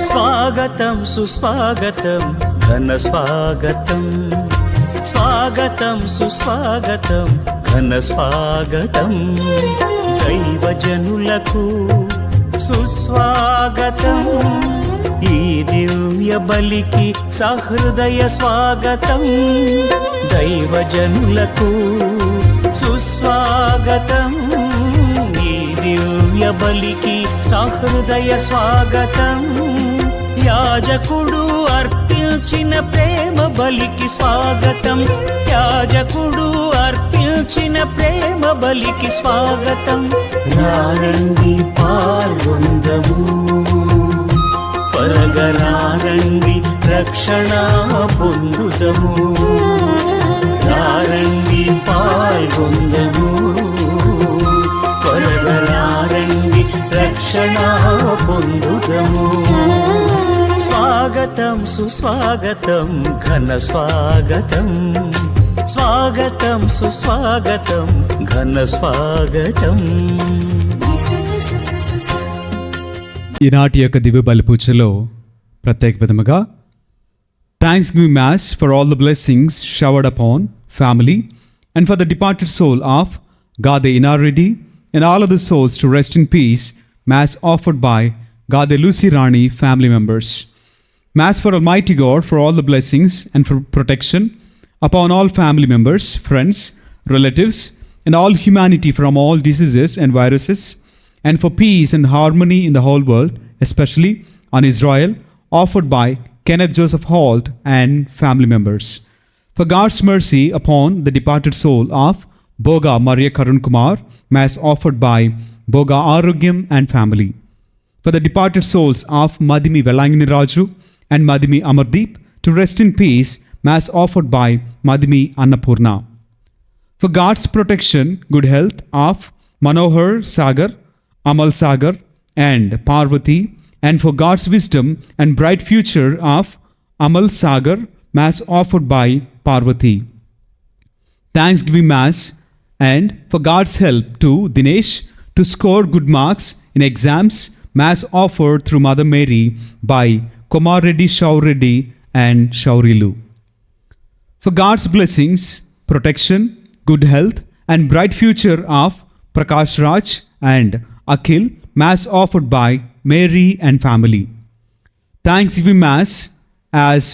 స్వాగతం సుస్వాగతం ఘన స్వాగతం, స్వాగతం సుస్వాగతం ఘన స్వాగతం, దైవజనులకు సుస్వాగతం, ఈ దివ్య బలికి సహృదయ స్వాగతం, దైవజనులకు సుస్వాగతం, ఈ దివ్య బలికి సహృదయ స్వాగతం, యాజకుడు అర్పించిన ప్రేమ బలికి స్వాగతం, యాజకుడు అర్పించిన ప్రేమ బలికి స్వాగతం, రారండి పాల్గొందము, పరగరారండి రక్షణ పొందుదము, రారండి పాల్గొందము, పరగరారండి రక్షణ పొందుదము, స్వాగతం సుస్వాగతం ఘన స్వాగతం, స్వాగతం సుస్వాగతం ఘన స్వాగతం. ఈనాటి యొక్క దివ్య బలి పూజలో ప్రత్యేక విధముగా thanksgiving mass for all the blessings showered upon family and for the departed soul of Gade Inarreddy and all other souls to rest in peace, mass offered by Gade Lucy Rani family members. Mass for Almighty God for all the blessings and for protection upon all family members, friends, relatives, and all humanity from all diseases and viruses, and for peace and harmony in the whole world, especially on Israel, offered by Kenneth Joseph Holt and family members. For God's mercy upon the departed soul of Boga Maria Karun Kumar, mass offered by Boga Arogyam and family. For the departed souls of Madhimi Velangini Raju and Madhimi Amardeep to rest in peace, mass offered by Madhimi Annapurna. For God's protection, good health of Manohar Sagar, Amal Sagar and Parvati, and for God's wisdom and bright future of Amal Sagar, mass offered by Parvati. Thanksgiving mass and for God's help to Dinesh to score good marks in exams, mass offered through Mother Mary by Kumar Reddy, Shaw Reddy and Shaurilu. For God's blessings, protection, good health and bright future of Prakash Raj and Akhil, mass offered by Mary and family. Thanksgiving mass as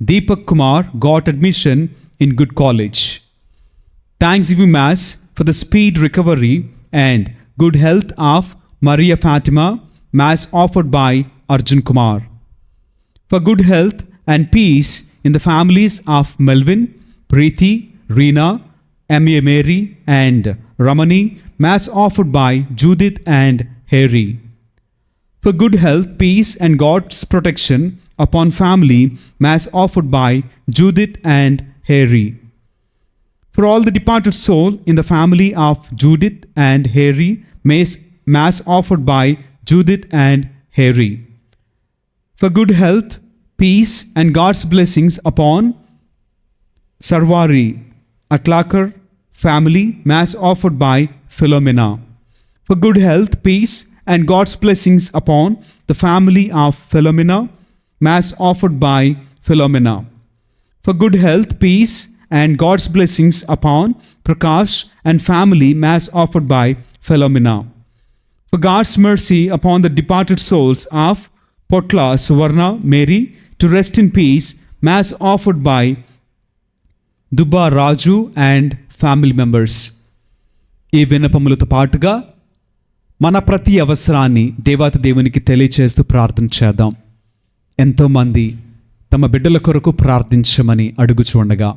Deepak Kumar got admission in good college. Thanksgiving mass for the speed recovery and good health of Maria Fatima, mass offered by Arjun Kumar. For good health and peace in the families of Melvin, Preeti, Reena, M.A. Mary and Ramani, mass offered by Judith and Harry. For good health, peace and God's protection upon family, mass offered by Judith and Harry. For all the departed soul in the family of Judith and Harry, mass offered by Judith and Harry. For good health, peace and God's blessings upon Sarvari Atlakar family, mass offered by Philomena. For good health, peace and God's blessings upon the family of Philomena, mass offered by Philomena. For good health, peace and God's blessings upon Prakash and family, mass offered by Philomena. For God's mercy upon the departed souls of Potla Suvarna Mary to rest in peace, mass offered by Dubba Raju and family members. ఈ విన్నపములతో పాటుగా మన ప్రతి అవసరాన్ని దేవాతి దేవునికి తెలియచేస్తూ ప్రార్థన చేద్దాం. ఎంతోమంది తమ బిడ్డల కొరకు ప్రార్థించమని అడుగుచుండగా,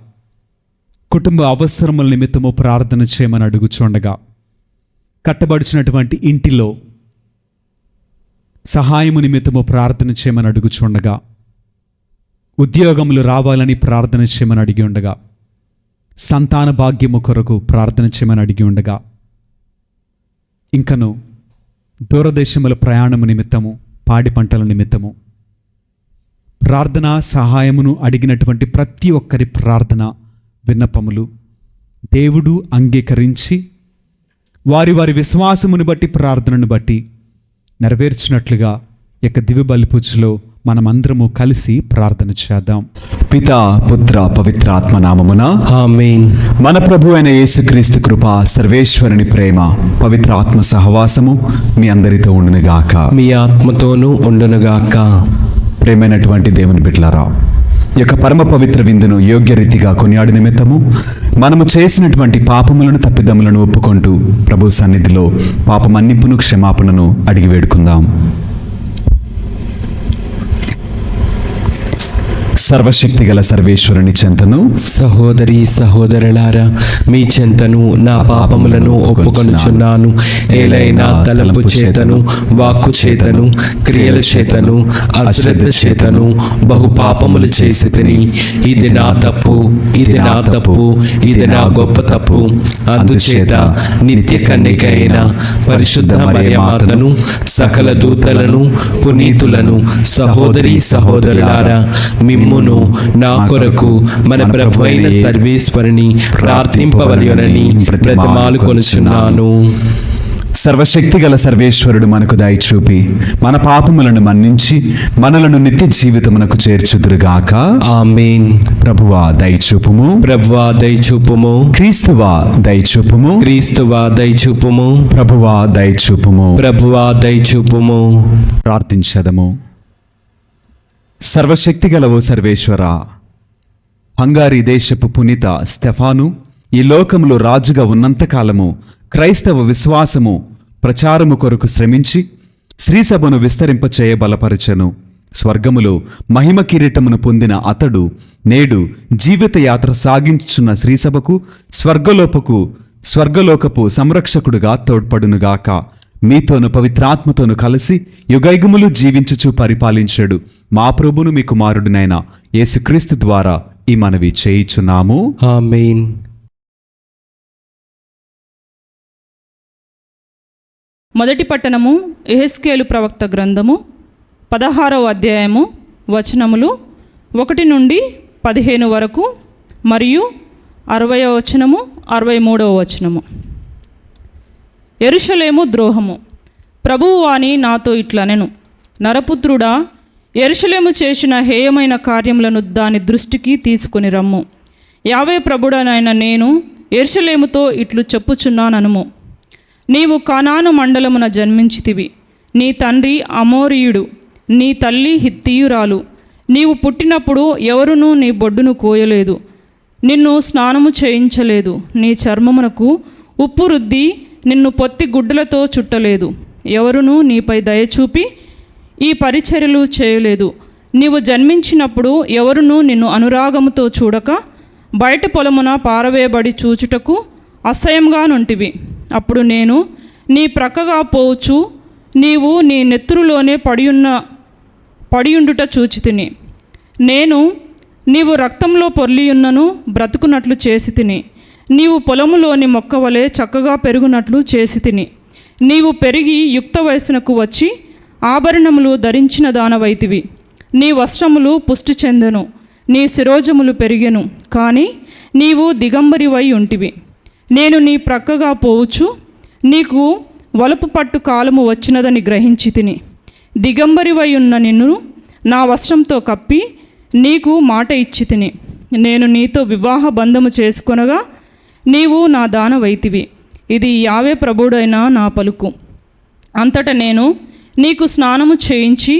కుటుంబ అవసరముల నిమిత్తము ప్రార్థన చేయమని అడుగుచుండగా, కట్టబడిచినటువంటి ఇంటిలో సహాయము నిమిత్తము ప్రార్థన చేయమని అడుగుచుండగా, ఉద్యోగములు రావాలని ప్రార్థన చేయమని అడిగి ఉండగా, సంతాన భాగ్యము కొరకు ప్రార్థన చేయమని అడిగి ఉండగా, ఇంకను దూరదేశముల ప్రయాణము నిమిత్తము, పాడి పంటల నిమిత్తము ప్రార్థన సహాయమును అడిగినటువంటి ప్రతి ఒక్కరి ప్రార్థన విన్నపములు దేవుడు అంగీకరించి వారి వారి విశ్వాసమును బట్టి, ప్రార్థనను బట్టి నెరవేర్చినట్లుగా యొక్క దివ్య బలిపూజలో మనమందరము కలిసి ప్రార్థన చేద్దాం. పితా, పుత్ర, పవిత్ర ఆత్మ నామమున ఆమేన్. మన ప్రభు అయిన యేసుక్రీస్తు కృప, సర్వేశ్వరుని ప్రేమ, పవిత్ర ఆత్మ సహవాసము మీ అందరితో ఉండునుగాక. మీ ఆత్మతోనూ ఉండునుగాక. ప్రేమైనటువంటి దేవుని బిడ్డలారా, ఈ యొక్క పరమ పవిత్ర విందును యోగ్యరీతిగా కొనియాడు నిమిత్తము మనము చేసినటువంటి పాపములను, తప్పిదములను ఒప్పుకుంటూ ప్రభు సన్నిధిలో పాప మన్నిపును, క్షమాపణను అడిగి వేడుకుందాం. సర్వశక్తి గల సర్వేశ్వరుని చెంతను, సహోదరి సహోదరులారా, మీ చెంతను నా పాపములను ఒప్పుకొనుచున్నాను. ఏలైనా తలంపు చేతను, వాక్కు చేతను, క్రియల చేతను, అశ్రద్ధ చేతను బహు పాపములు చేసి తిని, ఇది నా తప్పు, ఇది నా తప్పు, ఇది నా గొప్ప తప్పు. అందుచేత నిత్య కన్యక అయిన పరిశుద్ధ మరియమాతను, సకల దూతలను, పునీతులను, సహోదరి సహోదరులారా, మిమ్మును నా కొరకు మన ప్రభు అయిన సర్వేశ్వరుని ప్రార్థింపవలెనని బ్రతిమాలుకొనుచున్నాను. సర్వశక్తి గల సర్వేశ్వరుడు మనకు దయ చూపి మన పాపములను మన్నించి మనలను నిత్య జీవితమునకు చేర్చుదురుగాక. ఆమేన్. ప్రభువా దయచూపుము, ప్రభువా దయచూపుము, క్రీస్తువా దయచూపుము, క్రీస్తువా దయచూపుము, ప్రభువా దయచూపుము. ప్రభువా దయచూపుము. ప్రార్థించదము. సర్వశక్తి గల ఓ సర్వేశ్వర, హంగారీ దేశపు పునీత స్టెఫాను ఈ లోకములో రాజుగా ఉన్నంతకాలము క్రైస్తవ విశ్వాసము ప్రచారము కొరకు శ్రమించి శ్రీసభను విస్తరింపచేయ బలపరచెను. స్వర్గములో మహిమ కిరీటమును పొందిన అతడు నేడు జీవితయాత్ర సాగించుచున్న శ్రీసభకు స్వర్గలోకపు సంరక్షకుడుగా తోడ్పడునుగాక. మీతోను పవిత్రాత్మతోను కలిసి యుగయుగములు జీవించుచు పరిపాలించాడు మా ప్రభును మీ కుమారుడినైన యేసుక్రీస్తు ద్వారా ఈ మనవి చేయుచున్నాము. ఆమేన్. మొదటి పట్టణము యెహెజ్కేలు ప్రవక్త గ్రంథము 16వ అధ్యాయము వచనములు 1 నుండి 15 వరకు మరియు 60వ వచనము 63వ వచనము. యెరూషలేము ద్రోహము. ప్రభువు వాణి నాతో ఇట్లనెను, నరపుత్రుడా, యెరూషలేము చేసిన హేయమైన కార్యములను దాని దృష్టికి తీసుకుని రమ్ము. యావే ప్రభుడనైన నేను యెరూషలేముతో ఇట్లు చెప్పుచున్నాననుము. నీవు కానాను మండలమున జన్మించితివి. నీ తండ్రి అమోరీయుడు, నీ తల్లి హిత్తీయురాలు. నీవు పుట్టినప్పుడు ఎవరునూ నీ బొడ్డును కోయలేదు, నిన్ను స్నానము చేయించలేదు, నీ చర్మమునకు ఉప్పు రుద్ది నిన్ను పొత్తి గుడ్డలతో చుట్టలేదు, ఎవరునూ నీపై దయచూపి ఈ పరిచర్యలు చేయలేదు. నీవు జన్మించినప్పుడు ఎవరునూ నిన్ను అనురాగముతో చూడక బయట పొలమున పారవేయబడి చూచుటకు అసహ్యంగా నుంటివి. అప్పుడు నేను నీ ప్రక్కగా పోవచ్చు నీవు నీ నెత్తురులోనే పడియుండుట చూచితిని. నేను నీవు రక్తంలో పొర్లియున్నను బ్రతుకున్నట్లు చేసి తిని, నీవు పొలములోని మొక్కవలే చక్కగా పెరుగునట్లు చేసి తిని. నీవు పెరిగి యుక్త వయసునకు వచ్చి ఆభరణములు ధరించిన దానవైతివి. నీ వస్త్రములు పుష్టి చెందెను, నీ శిరోజములు పెరిగెను, కానీ నీవు దిగంబరివై ఉంటివి. నేను నీ ప్రక్కగా పోవచ్చు నీకు వలుపు పట్టు కాలము వచ్చినదని గ్రహించి తిని, దిగంబరివై ఉన్న నిన్ను నా వస్త్రంతో కప్పి నీకు మాట ఇచ్చి తిని. నేను నీతో వివాహ బంధము చేసుకొనగా నీవు నా దానవైతివి. ఇది యావే ప్రభుడైన నా పలుకు. అంతటా నేను నీకు స్నానము చేయించి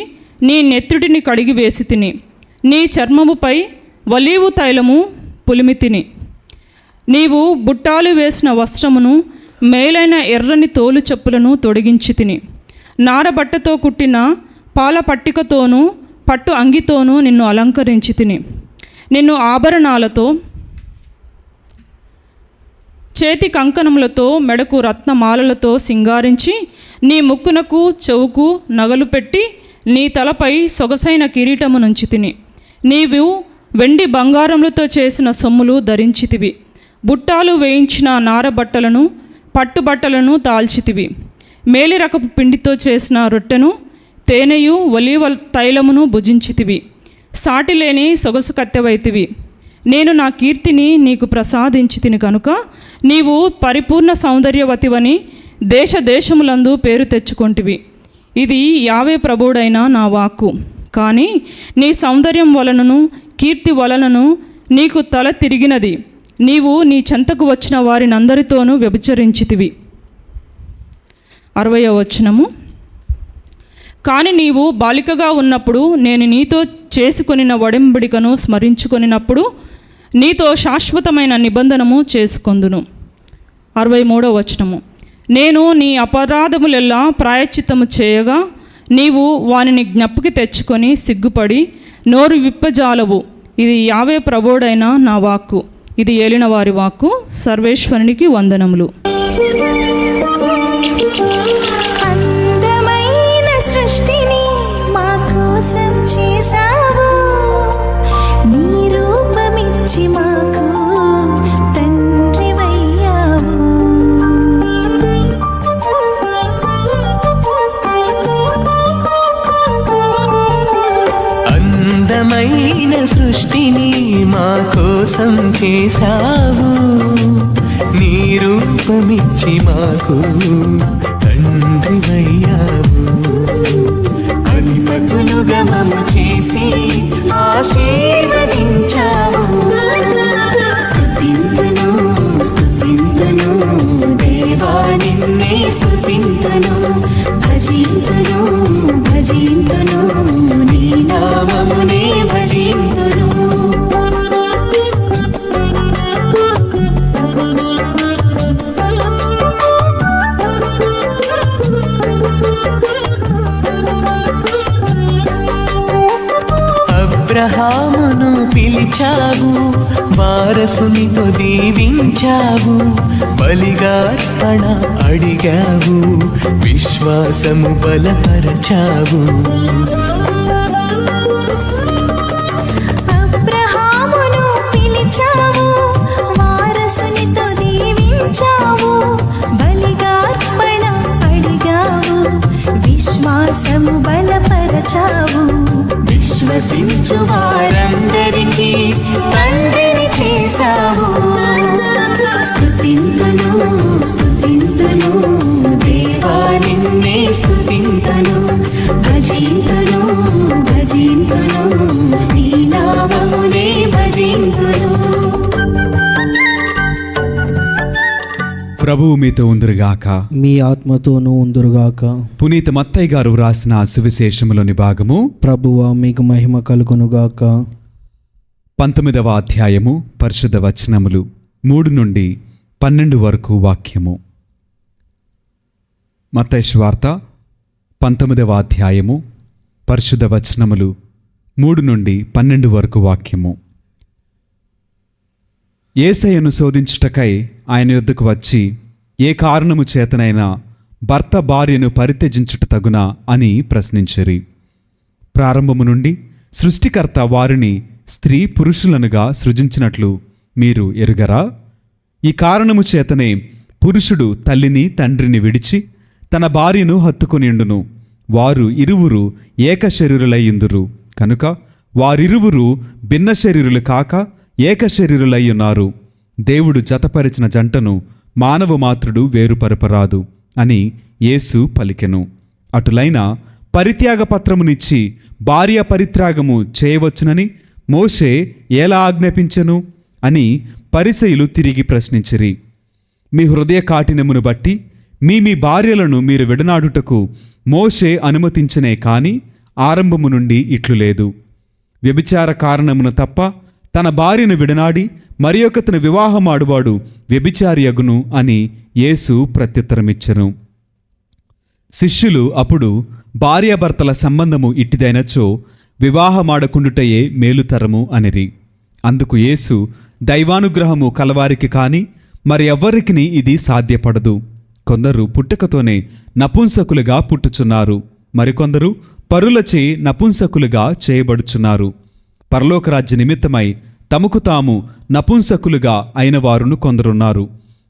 నీ నెత్తుడిని కడిగి వేసి తిని, నీ చర్మముపై ఒలీవు తైలము పులిమి తిని. నీవు బుట్టాలు వేసిన వస్త్రమును మేలైన ఎర్రని తోలు చెప్పులను తొడిగించి తిని, నారబట్టతో కుట్టిన పాల పట్టికతోనూ పట్టు అంగితోనూ నిన్ను అలంకరించి తిని. నిన్ను ఆభరణాలతో, చేతి కంకణములతో, మెడకు రత్నమాలలతో సింగారించి నీ ముక్కునకు చెవుకు నగలు పెట్టి నీ తలపై సొగసైన కిరీటము నుంచి తిని. నీవు వెండి బంగారములతో చేసిన సొమ్ములు ధరించితివి. బుట్టాలు వేయించిన నారబట్టలను పట్టుబట్టలను దాల్చితివి. మేలి రకపు పిండితో చేసిన రొట్టెను తేనెయు ఒలీవ తైలమును భుజించితివి. సాటిలేని సొగసు కత్తెవైతివి. నేను నా కీర్తిని నీకు ప్రసాదించితిని కనుక నీవు పరిపూర్ణ సౌందర్యవతివని దేశ దేశములందు పేరు తెచ్చుకొంటివి. ఇది యావే ప్రభువుడైన నా వాక్కు. కానీ నీ సౌందర్యం వలనను కీర్తి వలనను నీకు తల తిరిగినది. నీవు నీ చెంతకు వచ్చిన వారినందరితోనూ వ్యభిచరించితివి. 60వ వచనము. కానీ నీవు బాలికగా ఉన్నప్పుడు నేను నీతో చేసుకొనిన ఒడంబడికను స్మరించుకొనినప్పుడు నీతో శాశ్వతమైన నిబంధనము చేసుకొందును. 63వ వచనము. నేను నీ అపరాధములెల్లా ప్రాయశ్చిత్తము చేయగా నీవు వానిని జ్ఞప్తికి తెచ్చుకొని సిగ్గుపడి నోరు విప్పజాలవు. ఇది యావే ప్రభువుడైన నా వాక్కు. ఇది ఏలిన వారి వాక్కు. సర్వేశ్వరునికి వందనములు. అందమైన సృష్టిని మా కోసం చేసావు, నీ రూపమిచ్చి మాకు తండ్రివయ్యావు. అందమైన సృష్టిని మా కోసం చేశావు, నీ రూపమిచ్చి మాకు తండ్రివయ్యావు. అధిపతులుగా మమ్ము చేసి ఆశీర్వదించావు. స్తుతింతును స్తుతింతును దేవా నిన్నే స్తుతింతును, భజింతును భజింతును నీ నామమునే భజింతును. అబ్రహామును పిలిచావు, వారసునితో దీవించావు, బలిగా అర్పణ అడిగావు, విశ్వాసము బలపరచావు. అబ్రహామును పిలిచావు, వారసునితో దీవించావు, బలిగా అర్పణ అడిగావు, విశ్వాసము బలపరచావు. విశ్వసించు వారందరికీ తండ్రిని చేశావు. స్తుతింతును స్తుతింతును దేవా నిన్నే స్తుతింతును, భజింతును భజింతును నీ నామమునే భజింతును. ప్రభువు మీతో ఉందురుగాక. మీ ఆత్మతోనూ ఉందురుగాక. పునీత మత్తయ్య గారు వ్రాసిన సువిశేషములోని భాగము. ప్రభువా మీకు మహిమ కలుగునుగాక. 19వ అధ్యాయము పరిశుద్ధ వచనములు 3 నుండి 12 వరకు వాక్యము. మత్తయి సువార్త 19వ అధ్యాయము పరిశుద్ధ వచనములు 3 నుండి 12 వరకు వాక్యము. యేసయ్యను శోధించుటకై ఆయన యొద్దకు వచ్చి, ఏ కారణము చేతనైనా భర్త భార్యను పరిత్యజించుట తగునా అని ప్రశ్నించిరి. ప్రారంభము నుండి సృష్టికర్త వారిని స్త్రీ పురుషులనుగా సృజించినట్లు మీరు ఎరుగరా? ఈ కారణము చేతనే పురుషుడు తల్లిని తండ్రిని విడిచి తన భార్యను హత్తుకొనియుండును, వారు ఇరువురు ఏక శరీరులయ్యుందురు. కనుక వారిరువురు భిన్న శరీరులు కాక ఏక శరీరులయ్యున్నారు. దేవుడు జతపరిచిన జంటను మానవ మాత్రుడు వేరుపరపరాదు అని యేసు పలికెను. అటులైన పరిత్యాగ పత్రమునిచ్చి భార్య పరిత్యాగము చేయవచ్చునని మోషే ఎలా ఆజ్ఞాపించెను అని పరిసయ్యులు తిరిగి ప్రశ్నించిరి. మీ హృదయ కాఠిన్యమును బట్టి మీ భార్యలను మీరు విడనాడుటకు మోషే అనుమతించనే కాని ఆరంభము నుండి ఇట్లు లేదు. వ్యభిచార కారణమున తప్ప తన భార్యను విడనాడి మరి ఒకతను వివాహమాడువాడు వ్యభిచారియగును అని యేసు ప్రత్యుత్తరమిచ్చెను. శిష్యులు అప్పుడు భార్యాభర్తల సంబంధము ఇట్టిదైనచో వివాహమాడకుండుటయే మేలుతరము అనిరి. అందుకు యేసు, దైవానుగ్రహము కలవారికి కాని మరి ఎవ్వరికిని ఇది సాధ్యపడదు. కొందరు పుట్టుకతోనే నపుంసకులుగా పుట్టుచున్నారు, మరికొందరు పరులచే నపుంసకులుగా చేయబడుచున్నారు. పరలోకరాజ్య నిమిత్తమై తమకు తాము నపుంసకులుగా అయిన వారును కొందరున్నారు.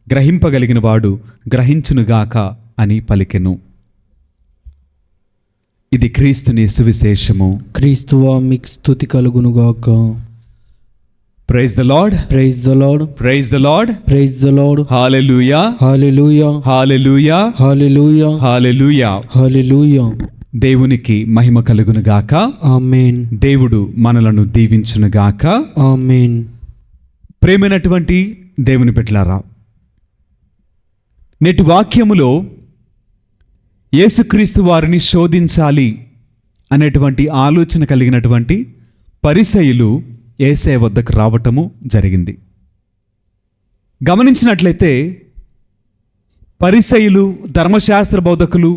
గ్రహింపగలిగిన వాడు గ్రహించునుగాక అని పలికెను. ఇది క్రీస్తుని సువిశేషము. క్రీస్తువా మీకు స్తుతి కలుగునుగాక. Praise the Lord, praise the Lord, praise the Lord, praise the Lord. Hallelujah, hallelujah, hallelujah, hallelujah, hallelujah. Hallelujah. దేవునికి మహిమ కలుగునుగాక. ఆమేన్, దేవుడు మనలను దీవించునుగాక. ఆమేన్. ప్రేమైనటువంటి దేవుని బిడ్డలారా, నేటి వాక్యములో యేసుక్రీస్తు వారిని శోధించాలి అనేటువంటి ఆలోచన కలిగినటువంటి పరిసయ్యులు యేసయ్య వద్దకు రావటము జరిగింది. గమనించినట్లయితే పరిసయ్యులు, ధర్మశాస్త్ర బోధకులు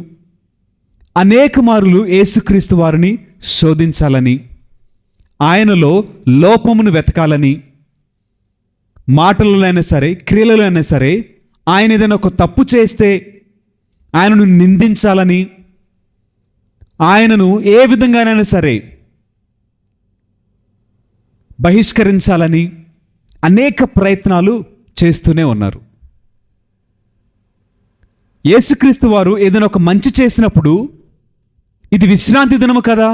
అనేక మారులు యేసుక్రీస్తు వారిని శోధించాలని, ఆయనలో లోపమును వెతకాలని, మాటలలో అయినా సరే క్రియలలో అయినా సరే ఆయన ఏదైనా ఒక తప్పు చేస్తే ఆయనను నిందించాలని, ఆయనను ఏ విధంగానైనా సరే బహిష్కరించాలని అనేక ప్రయత్నాలు చేస్తూనే ఉన్నారు. యేసుక్రీస్తు వారు ఏదైనా ఒక మంచి చేసినప్పుడు ఇది విశ్రాంతి దినము కదా,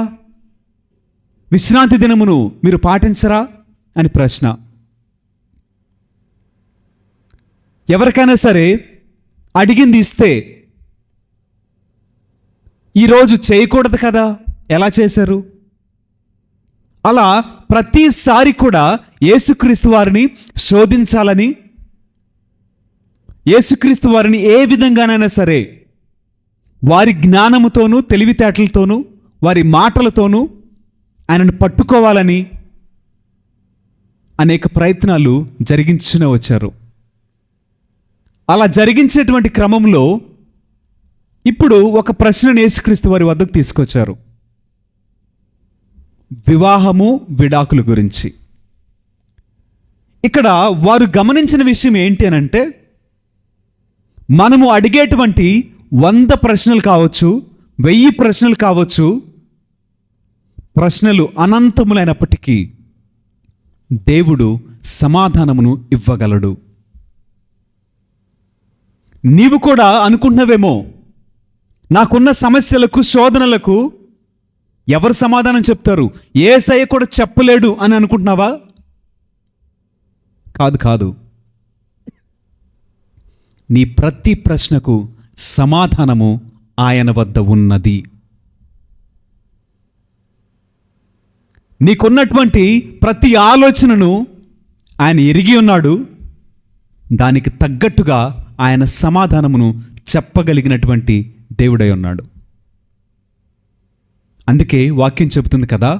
విశ్రాంతి దినమును మీరు పాటించరా అని ప్రశ్న. ఎవరికైనా సరే అడిగింది ఇస్తే ఈరోజు చేయకూడదు కదా, ఎలా చేశారు? అలా ప్రతిసారి కూడా యేసుక్రీస్తు వారిని శోధించాలని, యేసుక్రీస్తు వారిని ఏ విధంగానైనా సరే వారి జ్ఞానముతోనూ తెలివితేటలతోనూ వారి మాటలతోనూ ఆయనను పట్టుకోవాలని అనేక ప్రయత్నాలు జరిగించునే వచ్చారు. అలా జరిగించేటువంటి క్రమంలో ఇప్పుడు ఒక ప్రశ్నను యేసుక్రీస్తు వారి వద్దకు తీసుకొచ్చారు. వివాహము, విడాకుల గురించి. ఇక్కడ వారు గమనించిన విషయం ఏంటి అనంటే, మనము అడిగేటువంటి 100 ప్రశ్నలు కావచ్చు, 1000 ప్రశ్నలు కావచ్చు, ప్రశ్నలు అనంతములైనప్పటికీ దేవుడు సమాధానమును ఇవ్వగలడు. నీవు కూడా అనుకుంటున్నావేమో, నాకున్న సమస్యలకు, శోధనలకు ఎవరు సమాధానం చెప్తారు, యేసయ్య కూడా చెప్పలేడు అని అనుకుంటున్నావా? కాదు కాదు, నీ ప్రతి ప్రశ్నకు సమాధానము ఆయన వద్ద ఉన్నది. నీకున్నటువంటి ప్రతి ఆలోచనను ఆయన ఎరిగి ఉన్నాడు. దానికి తగ్గట్టుగా ఆయన సమాధానమును చెప్పగలిగినటువంటి దేవుడై ఉన్నాడు. అందుకే వాక్యం చెబుతుంది కదా,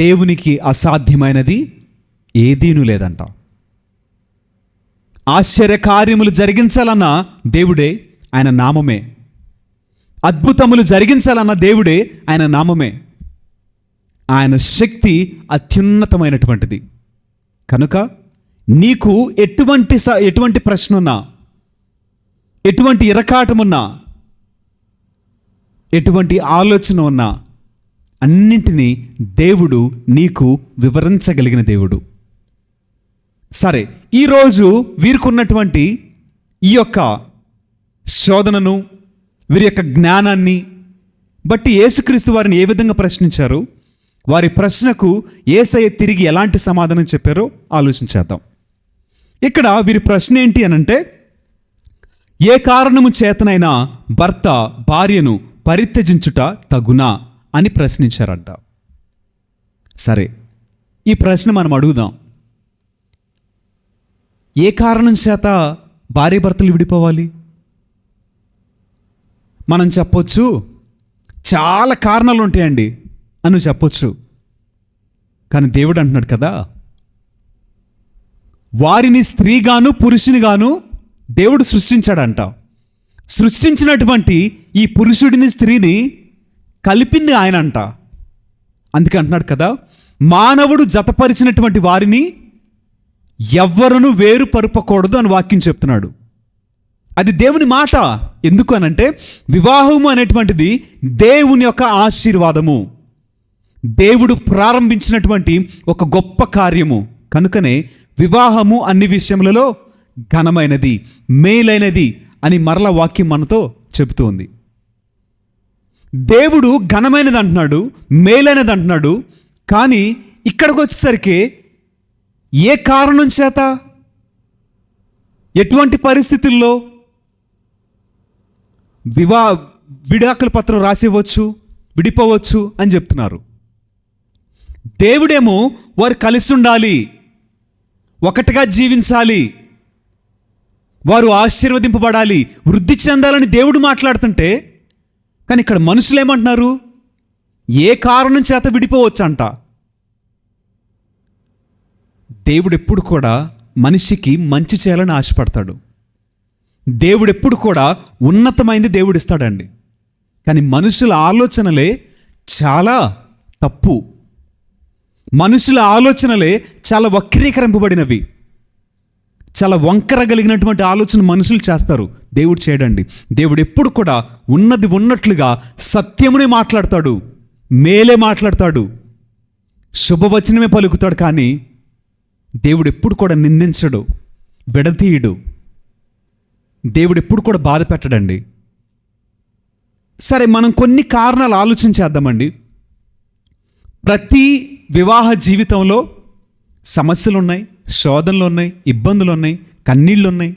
దేవునికి అసాధ్యమైనది ఏదీనూ లేదంట. ఆశ్చర్యకార్యములు జరిగించాలన్న దేవుడే ఆయన నామమే. అద్భుతములు జరిగించాలన్న దేవుడే ఆయన నామమే. ఆయన శక్తి అత్యున్నతమైనటువంటిది. కనుక నీకు ఎటువంటి ప్రశ్న ఉన్నా, ఎటువంటి ఇరకాటమున్నా, ఎటువంటి ఆలోచన ఉన్నా అన్నింటినీ దేవుడు నీకు వివరించగలిగిన దేవుడు. సరే, ఈరోజు వీరికున్నటువంటి ఈ యొక్క శోధనను, వీరి యొక్క జ్ఞానాన్ని బట్టి యేసుక్రీస్తు వారిని ఏ విధంగా ప్రశ్నించారు, వారి ప్రశ్నకు యేసయ్య తిరిగి ఎలాంటి సమాధానం చెప్పారో ఆలోచించేద్దాం. ఇక్కడ వీరి ప్రశ్న ఏంటి అనంటే, ఏ కారణము చేతనైనా భర్త భార్యను పరిత్యజించుట తగునా అని ప్రశ్నించారంట. సరే, ఈ ప్రశ్న మనం అడుగుదాం. ఏ కారణం చేత భార్య భర్తలు విడిపోవాలి? మనం చెప్పొచ్చు, చాలా కారణాలు ఉంటాయండి అని చెప్పొచ్చు. కానీ దేవుడు అంటున్నాడు కదా, వారిని స్త్రీగాను పురుషునిగాను దేవుడు సృష్టించాడంట. సృష్టించినటువంటి ఈ పురుషుడిని, స్త్రీని కలిపింది ఆయన అంట. అందుకే అంటున్నాడు కదా, మానవుడు జతపరిచినటువంటి వారిని ఎవ్వరును వేరుపరుపకూడదు అని వాక్యం చెప్తున్నాడు. అది దేవుని మాట. ఎందుకు అనంటే, వివాహము అనేటువంటిది దేవుని యొక్క ఆశీర్వాదము. దేవుడు ప్రారంభించినటువంటి ఒక గొప్ప కార్యము. కనుకనే వివాహము అన్ని విషయములలో ఘనమైనది, మేలైనది అని మరల వాక్యం మనతో చెబుతోంది. దేవుడు ఘనమైనది అంటున్నాడు, మేలైనది అంటున్నాడు. కానీ ఇక్కడికి వచ్చేసరికి ఏ కారణం చేత, ఎటువంటి పరిస్థితుల్లో విడాకుల పత్రం రాసివ్వచ్చు, విడిపోవచ్చు అని చెప్తున్నారు. దేవుడేమో వారు కలిసి ఉండాలి, ఒకటిగా జీవించాలి, వారు ఆశీర్వదింపబడాలి, వృద్ధి చెందాలని దేవుడు మాట్లాడుతుంటే, కానీ ఇక్కడ మనుషులు ఏమంటున్నారు? ఏ కారణం చేత విడిపోవచ్చు అంట. దేవుడు ఎప్పుడు కూడా మనిషికి మంచి చేయాలని ఆశపడతాడు. దేవుడు ఎప్పుడు కూడా ఉన్నతమైంది దేవుడు ఇస్తాడండి. కానీ మనుషుల ఆలోచనలే చాలా తప్పు. మనుషుల ఆలోచనలే చాలా వక్రీకరింపబడినవి. చాలా వంకర కలిగినటువంటి ఆలోచన మనుషులు చేస్తారు, దేవుడు చేయడండి. దేవుడు ఎప్పుడు కూడా ఉన్నది ఉన్నట్లుగా సత్యమునే మాట్లాడతాడు, మేలే మాట్లాడతాడు, శుభవచనమే పలుకుతాడు. కానీ దేవుడు ఎప్పుడు కూడా నిందించడు, విడదీయడు. దేవుడు ఎప్పుడు కూడా బాధ పెట్టడండి. సరే, మనం కొన్ని కారణాలు ఆలోచించేద్దామండి. ప్రతి వివాహ జీవితంలో సమస్యలు ఉన్నాయి, శోధనలు ఉన్నాయి, ఇబ్బందులు ఉన్నాయి, కన్నీళ్ళు ఉన్నాయి.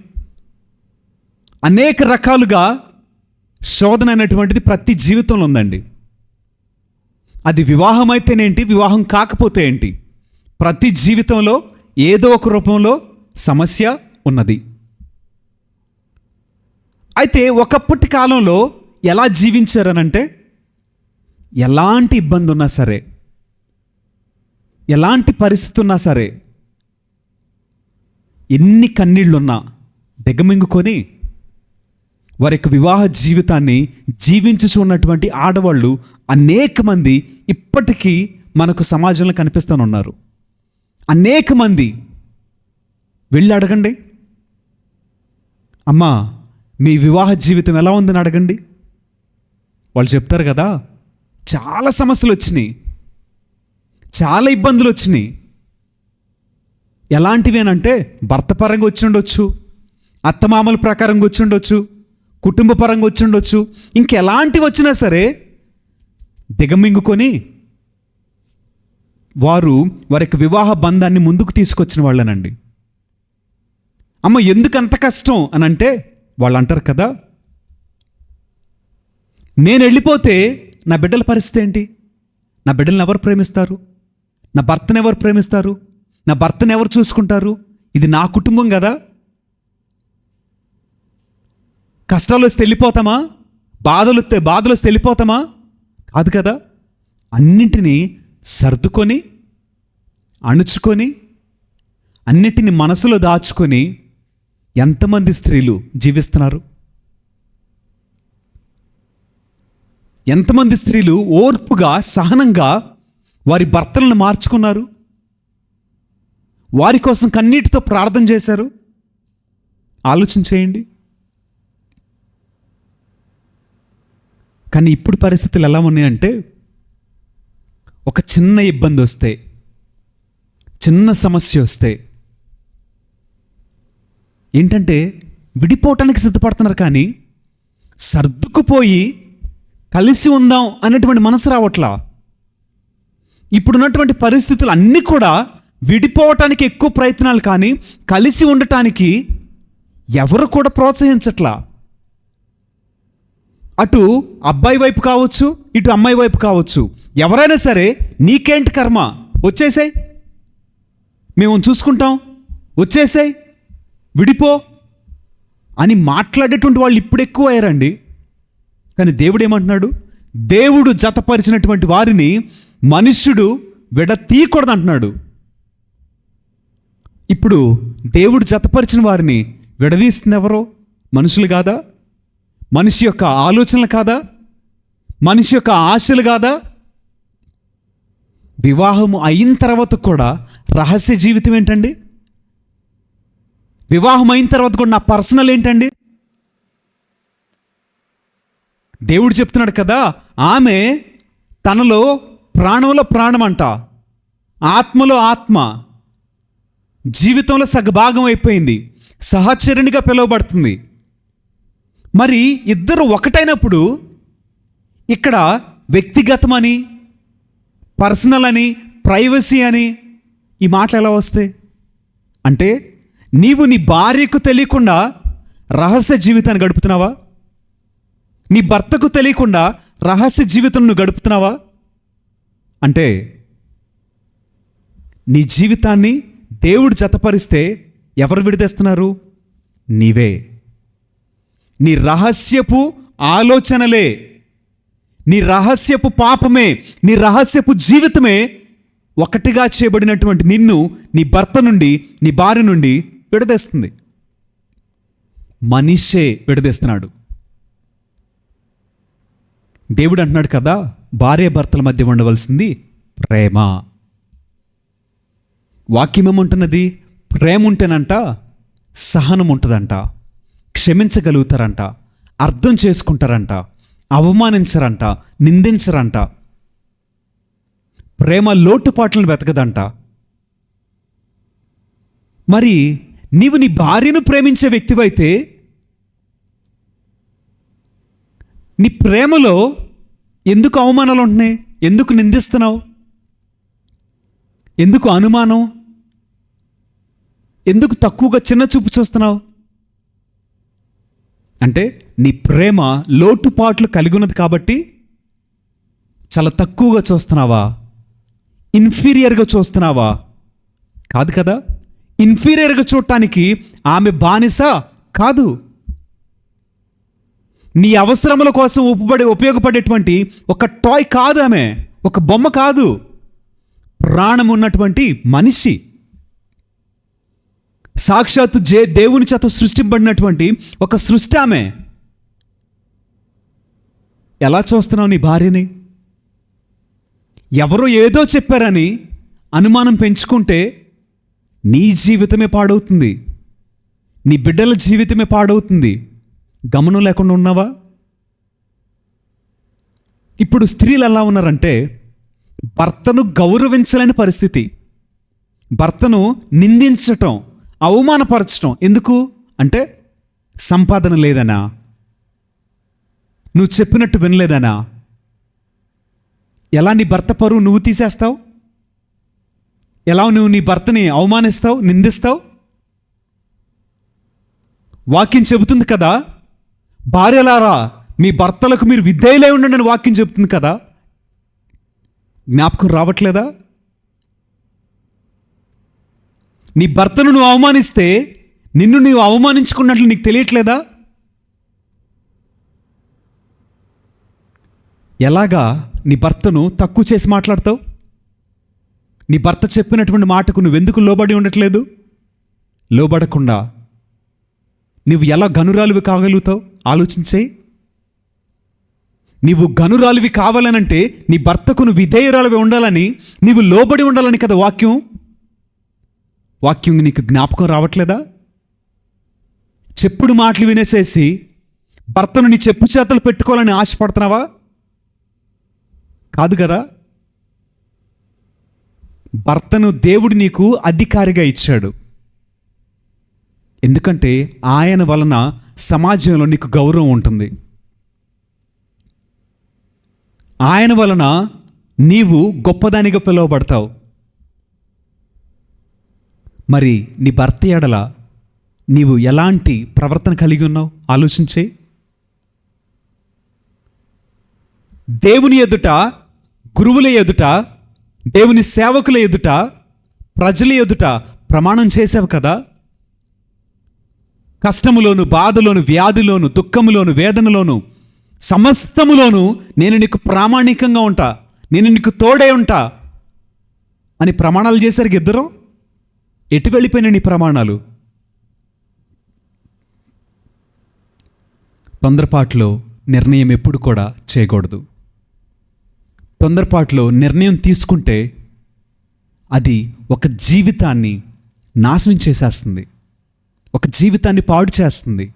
అనేక రకాలుగా శోధన అనేటువంటిది ప్రతి జీవితంలో ఉందండి. అది వివాహం అయితేనేంటి, వివాహం కాకపోతే ఏంటి, ప్రతి జీవితంలో ఏదో ఒక రూపంలో సమస్య ఉన్నది. అయితే ఒకప్పటి కాలంలో ఎలా జీవించారనంటే, ఎలాంటి ఇబ్బంది ఉన్నా సరే, ఎలాంటి పరిస్థితి ఉన్నా సరే, ఎన్ని కన్నీళ్లున్నా దిగమింగుకొని వారి యొక్క వివాహ జీవితాన్ని జీవించుచున్నటువంటి ఆడవాళ్ళు అనేక మంది ఇప్పటికీ మనకు సమాజంలో కనిపిస్తూనున్నారు. అనేక మంది వెళ్ళి అడగండి, అమ్మా మీ వివాహ జీవితం ఎలా ఉందని అడగండి. వాళ్ళు చెప్తారు కదా, చాలా సమస్యలు వచ్చినాయి, చాలా ఇబ్బందులు వచ్చినాయి. ఎలాంటివి అంటే, భర్త పరంగా వచ్చి ఉండొచ్చు, అత్తమామల ప్రకారంగా వచ్చి ఉండొచ్చు, కుటుంబ పరంగా వచ్చి ఉండొచ్చు, ఇంకెలాంటివి వచ్చినా సరే దిగమింగుకొని వారి యొక్క వివాహ బంధాన్ని ముందుకు తీసుకొచ్చిన వాళ్ళనండి. అమ్మ ఎందుకు అంత కష్టం అని అంటే, వాళ్ళు అంటారు కదా, నేను వెళ్ళిపోతే నా బిడ్డల పరిస్థితి ఏంటి, నా బిడ్డలను ఎవరు ప్రేమిస్తారు, నా భర్తను ఎవరు ప్రేమిస్తారు, నా భర్తను ఎవరు చూసుకుంటారు, ఇది నా కుటుంబం కదా, కష్టాలు వస్తే వెళ్ళిపోతామా, బాధలు వస్తే వెళ్ళిపోతామా, కాదు కదా. అన్నింటినీ సర్దుకొని అణుచుకొని అన్నిటిని మనసులో దాచుకొని ఎంతమంది స్త్రీలు జీవిస్తున్నారు, ఎంతమంది స్త్రీలు ఓర్పుగా సహనంగా వారి భర్తలను మార్చుకున్నారు, వారి కోసం కన్నీటితో ప్రార్థన చేశారు. ఆలోచన చేయండి. కానీ ఇప్పుడు పరిస్థితులు ఎలా ఉన్నాయంటే, ఒక చిన్న ఇబ్బంది వస్తే, చిన్న సమస్య వస్తే ఏంటంటే విడిపోవటానికి సిద్ధపడుతున్నారు. కానీ సర్దుకుపోయి కలిసి ఉందాం అనేటువంటి మనసు రావట్లా. ఇప్పుడున్నటువంటి పరిస్థితులు అన్నీ కూడా విడిపోవటానికి ఎక్కువ ప్రయత్నాలు, కానీ కలిసి ఉండటానికి ఎవరు కూడా ప్రోత్సహించట్లా. అటు అబ్బాయి వైపు కావచ్చు, ఇటు అమ్మాయి వైపు కావచ్చు, ఎవరైనా సరే నీకేంటి కర్మ, వచ్చేసాయి, మేము చూసుకుంటాం, వచ్చేసాయి, విడిపో అని మాట్లాడేటువంటి వాళ్ళు ఇప్పుడు ఎక్కువ అయ్యారండి. కానీ దేవుడు ఏమంటున్నాడు? దేవుడు జతపరిచినటువంటి వారిని మనుష్యుడు విడతీయకూడదు అంటున్నాడు. ఇప్పుడు దేవుడు జతపరిచిన వారిని విడదీస్తుంది ఎవరో? మనుషులు కాదా? మనిషి యొక్క ఆలోచనలు కాదా? మనిషి యొక్క ఆశలు కాదా? వివాహము అయిన తర్వాత కూడా రహస్య జీవితం ఏంటండి? వివాహం అయిన తర్వాత కూడా నా పర్సనల్ ఏంటండి? దేవుడు చెప్తున్నాడు కదా, ఆమె తనలో ప్రాణంలో ప్రాణం అంట, ఆత్మలో ఆత్మ, జీవితంలో సగభాగం అయిపోయింది, సహచరునిగా పిలువబడుతుంది. మరి ఇద్దరు ఒకటైనప్పుడు ఇక్కడ వ్యక్తిగతమని, పర్సనల్ అని, ప్రైవసీ అని ఈ మాటలు ఎలా వస్తాయి? అంటే నీవు నీ భార్యకు తెలియకుండా రహస్య జీవితాన్ని గడుపుతున్నావా? నీ భర్తకు తెలియకుండా రహస్య జీవితం నువ్వు గడుపుతున్నావా? అంటే నీ జీవితాన్ని దేవుడు జతపరిస్తే ఎవరు విడిదేస్తున్నారు? నీవే. నీ రహస్యపు ఆలోచనలే, నీ రహస్యపు పాపమే, నీ రహస్యపు జీవితమే ఒకటిగా చేయబడినటువంటి నిన్ను నీ భర్త నుండి, నీ భార్య నుండి విడదీస్తుంది. మనిషే విడదీస్తున్నాడు. దేవుడు అంటున్నాడు కదా, భార్య భర్తల మధ్య ఉండవలసింది ప్రేమ. వాక్యం ఏముంటున్నది? ప్రేమ ఉంటేనంట సహనం ఉంటుందంట, క్షమించగలుగుతారంట, అర్థం చేసుకుంటారంట, అవమానించరంట, నిందించరంట, ప్రేమ లోటుపాట్లను వెతకదంట. మరి నీవు నీ భార్యను ప్రేమించే వ్యక్తివైతే నీ ప్రేమలో ఎందుకు అవమానాలు ఉంటున్నాయి? ఎందుకు నిందిస్తున్నావు? ఎందుకు అనుమానం? ఎందుకు తక్కువగా చిన్న చూపు చూస్తున్నావు? అంటే నీ ప్రేమ లోటుపాట్లు కలిగి ఉన్నది కాబట్టి చాలా తక్కువగా చూస్తున్నావా? ఇన్ఫీరియర్గా చూస్తున్నావా? కాదు కదా. ఇన్ఫీరియర్గా చూడటానికి ఆమె బానిస కాదు. నీ అవసరముల కోసం ఉపయోగపడేటువంటి ఒక టాయ్ కాదు ఆమె, ఒక బొమ్మ కాదు, ప్రాణం ఉన్నటువంటి మనిషి. సాక్షాత్తు దేవుని చేత సృష్టింపబడినటువంటి ఒక సృష్టి ఆమె. ఎలా చూస్తున్నావు నీ భార్యని? ఎవరో ఏదో చెప్పారని అనుమానం పెంచుకుంటే నీ జీవితమే పాడవుతుంది, నీ బిడ్డల జీవితమే పాడవుతుంది. గమనం లేకుండా ఉన్నావా? ఇప్పుడు స్త్రీలు ఎలా ఉన్నారంటే భర్తను గౌరవించలేని పరిస్థితి, భర్తను నిందించటం, అవమానపరచటం. ఎందుకు అంటే సంపాదన లేదనా, నువ్వు చెప్పినట్టు వినలేదనా. ఎలా నీ భర్త పరువు నువ్వు తీసేస్తావు? ఎలా నువ్వు నీ భర్తని అవమానిస్తావు, నిందిస్తావు? వాక్యం చెబుతుంది కదా, భార్యలారా మీ భర్తలకు మీరు విధేయులై ఉండండి అని వాక్యం చెబుతుంది కదా. జ్ఞాపకం రావట్లేదా? నీ భర్తను నువ్వు అవమానిస్తే నిన్ను నీవు అవమానించుకున్నట్లు నీకు తెలియట్లేదా? ఎలాగా నీ భర్తను తక్కువ చేసి మాట్లాడతావు? నీ భర్త చెప్పినటువంటి మాటకు నువ్వెందుకు లోబడి ఉండట్లేదు? లోబడకుండా నువ్వు ఎలా గనురాలివి కాగలుగుతావు? ఆలోచించేయి. నీవు గనురాలివి కావాలనంటే నీ భర్తకు నువ్వు విధేయురాలివి ఉండాలని, నీవు లోబడి ఉండాలని కదా వాక్యం. వాక్యం నీకు జ్ఞాపకం రావట్లేదా? చెప్పుడు మాటలు వినేసేసి భర్తను నీ చెప్పు చేతలు పెట్టుకోవాలని ఆశపడుతున్నావా? కాదు కదా. భర్తను దేవుడు నీకు అధికారిగా ఇచ్చాడు. ఎందుకంటే ఆయన వలన సమాజంలో నీకు గౌరవం ఉంటుంది. ఆయన వలన నీవు గొప్పదానిగా పిలువబడతావు. మరి నీ భర్త ఎడల నీవు ఎలాంటి ప్రవర్తన కలిగి ఉన్నావు ఆలోచించే. దేవుని ఎదుట, గురువుల ఎదుట, దేవుని సేవకుల ఎదుట, ప్రజల ఎదుట ప్రమాణం చేసావు కదా. కష్టములోను, బాధలోను, వ్యాధిలోను, దుఃఖములోను, వేదనలోను, సమస్తములోను నేను నీకు ప్రామాణికంగా ఉంటా, నేను నీకు తోడే ఉంటా అని ప్రమాణాలు చేశారు ఇద్దరు. ఎటు వెళ్ళిపోయిన నీ ప్రమాణాలు? తొందరపాటులో నిర్ణయం ఎప్పుడు కూడా చేయకూడదు. తొందరపాటులో నిర్ణయం తీసుకుంటే అది ఒక జీవితాన్ని నాశనం చేసేస్తుంది, ఒక జీవితాన్ని పాడు చేస్తుంది,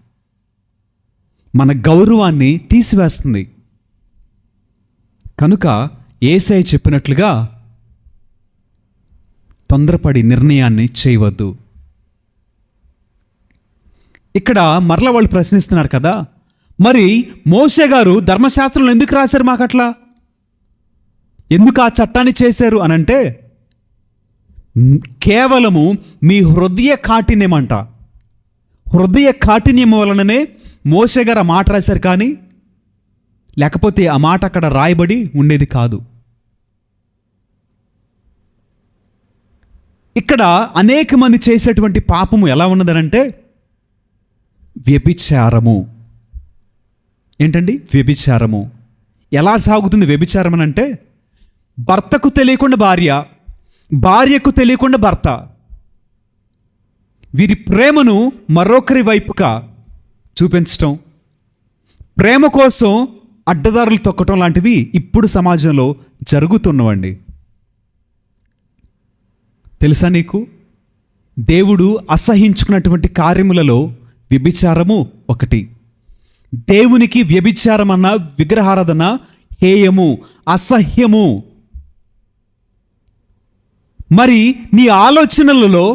మన గౌరవాన్ని తీసివేస్తుంది. కనుక యేసయ్య చెప్పినట్లుగా తొందరపడి నిర్ణయాన్ని చేయవద్దు. ఇక్కడ మరల వాళ్ళు ప్రశ్నిస్తున్నారు కదా, మరి మోషే గారు ధర్మశాస్త్రంలో ఎందుకు రాశారు మాకట్లా, ఎందుకు ఆ చట్టాన్ని చేశారు అనంటే కేవలము మీ హృదయ కాఠిన్యమంట. హృదయ కాఠిన్యం వలననే మోషే గారు ఆ మాట రాశారు, కానీ లేకపోతే ఆ మాట అక్కడ రాయబడి ఉండేది కాదు. ఇక్కడ అనేక మంది చేసేటువంటి పాపము ఎలా ఉన్నదనంటే వ్యభిచారము. ఏంటండి వ్యభిచారము? ఎలా సాగుతుంది వ్యభిచారం అని అంటే, భర్తకు తెలియకుండా భార్య, భార్యకు తెలియకుండా భర్త, వీరి ప్రేమను మరొకరి వైపుగా చూపించటం, ప్రేమ కోసం అడ్డదారులు తొక్కటం లాంటివి ఇప్పుడు సమాజంలో జరుగుతున్నవండి. తెలుసా నీకు, దేవుడు అసహించుకున్నటువంటి కార్యములలో వ్యభిచారము ఒకటి. దేవునికి వ్యభిచారం అన్న విగ్రహారాధన హేయము, అసహ్యము. మరి నీ ఆలోచనలలో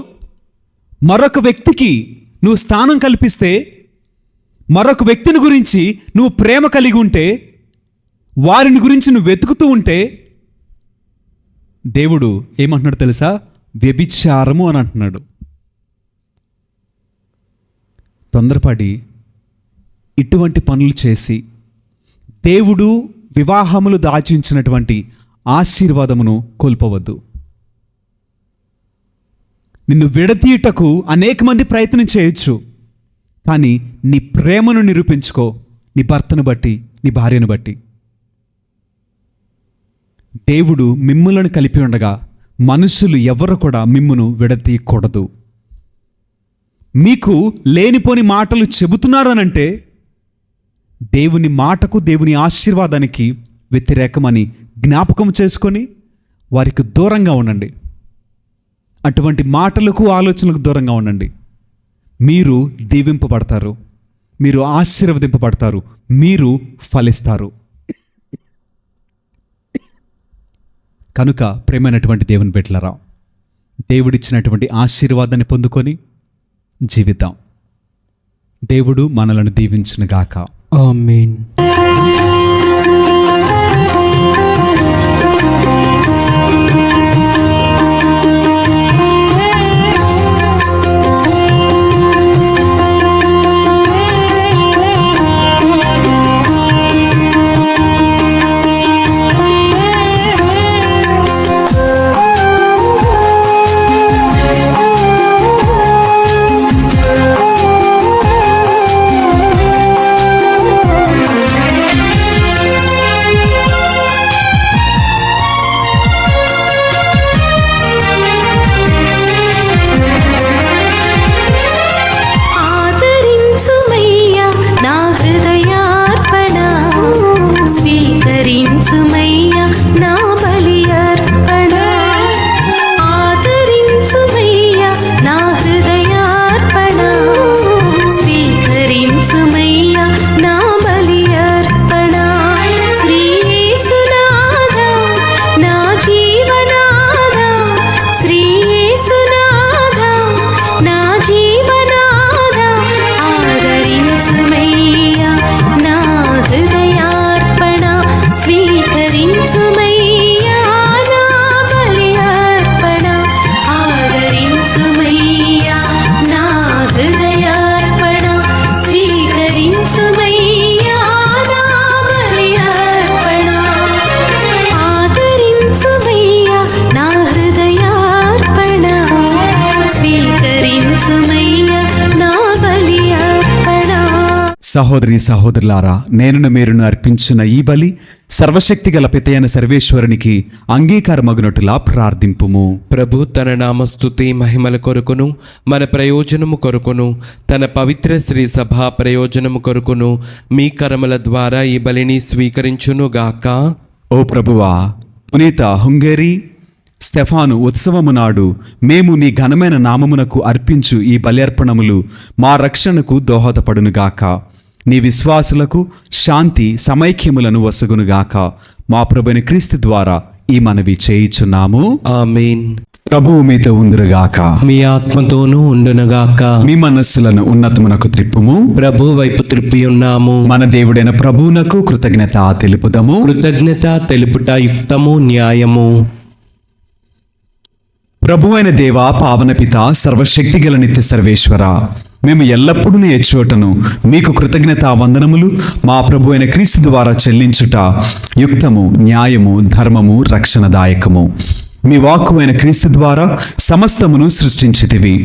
మరొక వ్యక్తికి నువ్వు స్థానం కల్పిస్తే, మరొక వ్యక్తిని గురించి నువ్వు ప్రేమ కలిగి ఉంటే, వారిని గురించి నువ్వు వెతుకుతూ ఉంటే, దేవుడు ఏమంటున్నాడు తెలుసా? వ్యభిచారము అని అంటున్నాడు. తొందరపడి ఇటువంటి పనులు చేసి దేవుడు వివాహములు దాచించినటువంటి ఆశీర్వాదమును కోల్పోవద్దు. నిన్ను విడతీయుటకు అనేక మంది ప్రయత్నం చేయొచ్చు, కానీ నీ ప్రేమను నిరూపించుకో, నీ భర్తను బట్టి, నీ భార్యను బట్టి. దేవుడు మిమ్ములను కలిపి ఉండగా మనుషులు ఎవరు కూడా మిమ్మును విడతీయకూడదు. మీకు లేనిపోని మాటలు చెబుతున్నారనంటే దేవుని మాటకు, దేవుని ఆశీర్వాదానికి వ్యతిరేకమని జ్ఞాపకం చేసుకొని వారికి దూరంగా ఉండండి. అటువంటి మాటలకు, ఆలోచనలకు దూరంగా ఉండండి. మీరు దీవింపబడతారు, మీరు ఆశీర్వదింపబడతారు, మీరు ఫలిస్తారు. కనుక ప్రేమైనటువంటి దేవుని బిడ్డలారా, దేవుడిచ్చినటువంటి ఆశీర్వాదాన్ని పొందుకొని జీవిద్దాం. దేవుడు మనలను దీవించునుగాక. ఆమేన్. సహోదరి సహోదరులారా, నేనును మీరును అర్పించిన ఈ బలి సర్వశక్తిగల పితయైన సర్వేశ్వరునికి అంగీకారమగునట్టులా ప్రార్థింపుము. ప్రభు తన నామస్తుతి మహిమల కొరకును మన ప్రయోజనము కొరకును తన పవిత్ర శ్రీ సభా ప్రయోజనము కొరకును మీ కరముల ద్వారా ఈ బలిని స్వీకరించునుగాక. ఓ ప్రభువా, పునీత హుంగేరి స్టెఫాను ఉత్సవము నాడు మేము నీ ఘనమైన నామమునకు అర్పించు ఈ బలి మా రక్షణకు దోహదపడునుగాక. నీ విశ్వాసులకు శాంతి సమైక్యములను వసగునుగాక. మా ప్రభువైన క్రీస్తు ద్వారా ఈ మనవి చేయుచున్నాము. ఆమేన్. ప్రభువు మీతో ఉందురుగాక. మీ ఆత్మతోనూ ఉండునుగాక. మీ మనస్సులను ఉన్నతమునకు త్రిప్పుము. ప్రభు వైపు త్రిప్పి ఉన్నాము. మన దేవుడైన ప్రభువునకు కృతజ్ఞత తెలుపుదము. కృతజ్ఞత తెలుపుట యుక్తము, న్యాయము. ప్రభువైన దేవ, పావన పిత, సర్వశక్తి గల నిత్య సర్వేశ్వర, మేము ఎల్లప్పుడూ నీ చోటను మీకు కృతజ్ఞత వందనములు మా ప్రభు అయిన క్రీస్తు ద్వారా చెల్లించుట యుక్తము, న్యాయము, ధర్మము, రక్షణదాయకము. మీ వాక్కు అయిన క్రీస్తు ద్వారా సమస్తమును సృష్టించితివి.